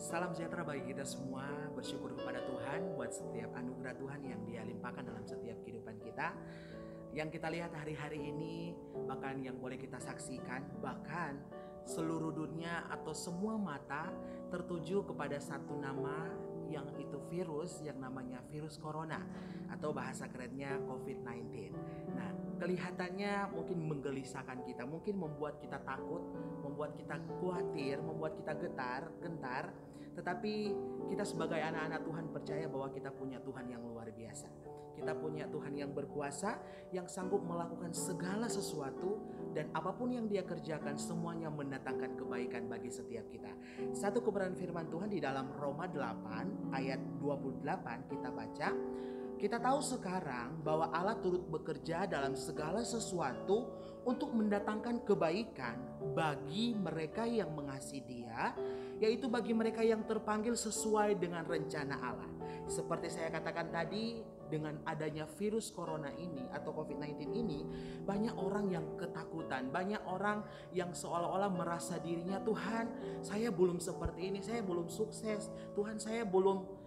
Salam sejahtera bagi kita semua. Bersyukur kepada Tuhan buat setiap anugerah Tuhan yang Dia limpahkan dalam setiap kehidupan kita. Yang kita lihat hari-hari ini, bahkan yang boleh kita saksikan, bahkan seluruh dunia atau semua mata tertuju kepada satu nama, yang itu virus yang namanya virus corona atau bahasa kerennya COVID-19. Nah, kelihatannya mungkin menggelisahkan kita, mungkin membuat kita takut, membuat kita khawatir, membuat kita gentar. Tetapi kita sebagai anak-anak Tuhan percaya bahwa kita punya Tuhan yang luar biasa. Kita punya Tuhan yang berkuasa, yang sanggup melakukan segala sesuatu, dan apapun yang Dia kerjakan semuanya mendatangkan kebaikan bagi setiap kita. Satu kebenaran firman Tuhan di dalam Roma 8 ayat 28 kita baca, kita tahu sekarang bahwa Allah turut bekerja dalam segala sesuatu untuk mendatangkan kebaikan bagi mereka yang mengasihi Dia, yaitu bagi mereka yang terpanggil sesuai dengan rencana Allah. Seperti saya katakan tadi, dengan adanya virus corona ini atau COVID-19 ini, banyak orang yang ketakutan, banyak orang yang seolah-olah merasa dirinya, Tuhan, saya belum seperti ini, saya belum sukses, Tuhan,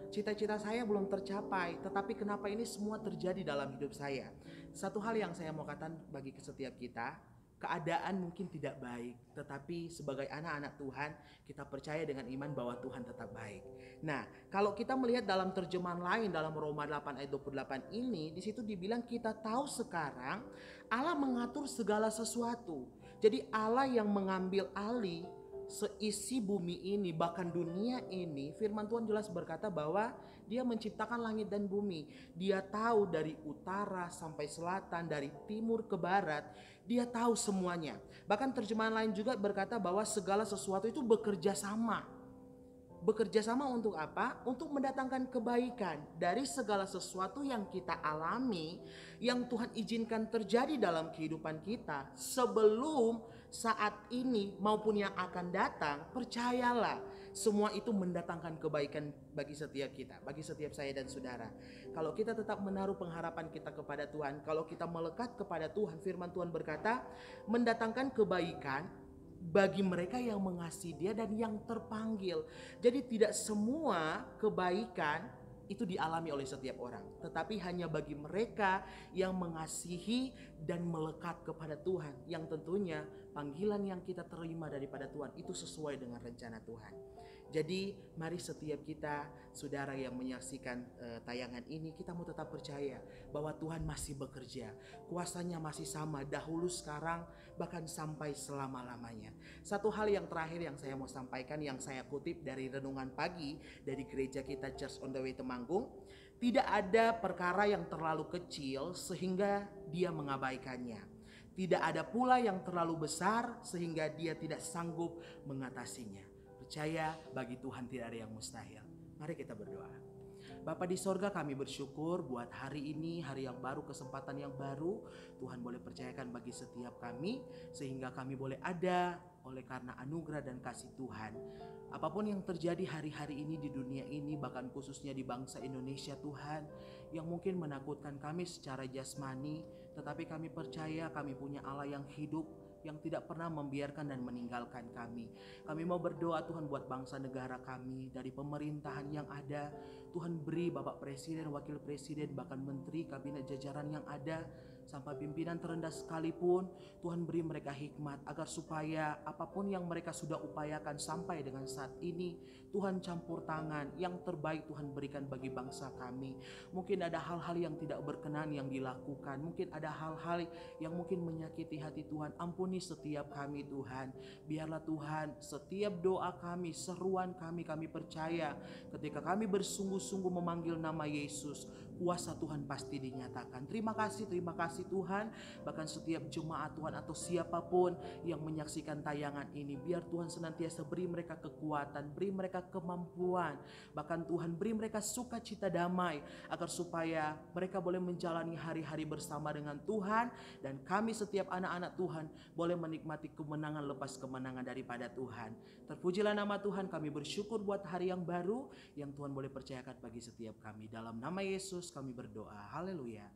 cita-cita saya belum tercapai, tetapi kenapa ini semua terjadi dalam hidup saya? Satu hal yang saya mau katakan bagi setiap kita, keadaan mungkin tidak baik, tetapi sebagai anak-anak Tuhan, kita percaya dengan iman bahwa Tuhan tetap baik. Nah, kalau kita melihat dalam terjemahan lain dalam Roma 8 ayat 28 ini, di situ dibilang kita tahu sekarang Allah mengatur segala sesuatu. Jadi Allah yang mengambil alih seisi bumi ini, bahkan dunia ini. Firman Tuhan jelas berkata bahwa Dia menciptakan langit dan bumi. Dia tahu dari utara sampai selatan, dari timur ke barat. Dia tahu semuanya. Bahkan terjemahan lain juga berkata bahwa segala sesuatu itu bekerja sama. Bekerja sama untuk apa? Untuk mendatangkan kebaikan dari segala sesuatu yang kita alami, yang Tuhan izinkan terjadi dalam kehidupan kita sebelum saat ini maupun yang akan datang. Percayalah, semua itu mendatangkan kebaikan bagi setiap kita, bagi setiap saya dan saudara. Kalau kita tetap menaruh pengharapan kita kepada Tuhan, kalau kita melekat kepada Tuhan, firman Tuhan berkata mendatangkan kebaikan bagi mereka yang mengasihi Dia dan yang terpanggil. Jadi tidak semua kebaikan itu dialami oleh setiap orang, tetapi hanya bagi mereka yang mengasihi dan melekat kepada Tuhan, yang tentunya panggilan yang kita terima daripada Tuhan itu sesuai dengan rencana Tuhan. Jadi mari setiap kita, saudara yang menyaksikan tayangan ini, kita mau tetap percaya bahwa Tuhan masih bekerja. Kuasanya masih sama dahulu, sekarang, bahkan sampai selama-lamanya. Satu hal yang terakhir yang saya mau sampaikan, yang saya kutip dari renungan pagi dari gereja kita Church on the Way Temanggung. Tidak ada perkara yang terlalu kecil sehingga Dia mengabaikannya. Tidak ada pula yang terlalu besar sehingga Dia tidak sanggup mengatasinya. Percaya bagi Tuhan tidak ada yang mustahil. Mari kita berdoa. Bapa di sorga, kami bersyukur buat hari ini, hari yang baru, kesempatan yang baru Tuhan boleh percayakan bagi setiap kami, sehingga kami boleh ada oleh karena anugerah dan kasih Tuhan. Apapun yang terjadi hari-hari ini di dunia ini, bahkan khususnya di bangsa Indonesia Tuhan, yang mungkin menakutkan kami secara jasmani, tetapi kami percaya kami punya Allah yang hidup, yang tidak pernah membiarkan dan meninggalkan kami. Kami mau berdoa Tuhan buat bangsa negara kami, dari pemerintahan yang ada. Tuhan beri Bapak Presiden, Wakil Presiden, bahkan Menteri, Kabinet jajaran yang ada, sampai pimpinan terendah sekalipun, Tuhan beri mereka hikmat agar supaya apapun yang mereka sudah upayakan sampai dengan saat ini, Tuhan campur tangan, yang terbaik Tuhan berikan bagi bangsa kami. Mungkin ada hal-hal yang tidak berkenan yang dilakukan, mungkin ada hal-hal yang mungkin menyakiti hati Tuhan. Ampuni setiap kami Tuhan. Biarlah Tuhan setiap doa kami, seruan kami percaya ketika kami bersungguh-sungguh memanggil nama Yesus, kuasa Tuhan pasti dinyatakan. Terima kasih Tuhan. Bahkan setiap jemaat Tuhan atau siapapun yang menyaksikan tayangan ini, biar Tuhan senantiasa beri mereka kekuatan, beri mereka kemampuan, bahkan Tuhan beri mereka sukacita damai, agar supaya mereka boleh menjalani hari-hari bersama dengan Tuhan, dan kami setiap anak-anak Tuhan boleh menikmati kemenangan lepas kemenangan daripada Tuhan. Terpujilah nama Tuhan. Kami bersyukur buat hari yang baru yang Tuhan boleh percayakan bagi setiap kami. Dalam nama Yesus kami berdoa. Haleluya.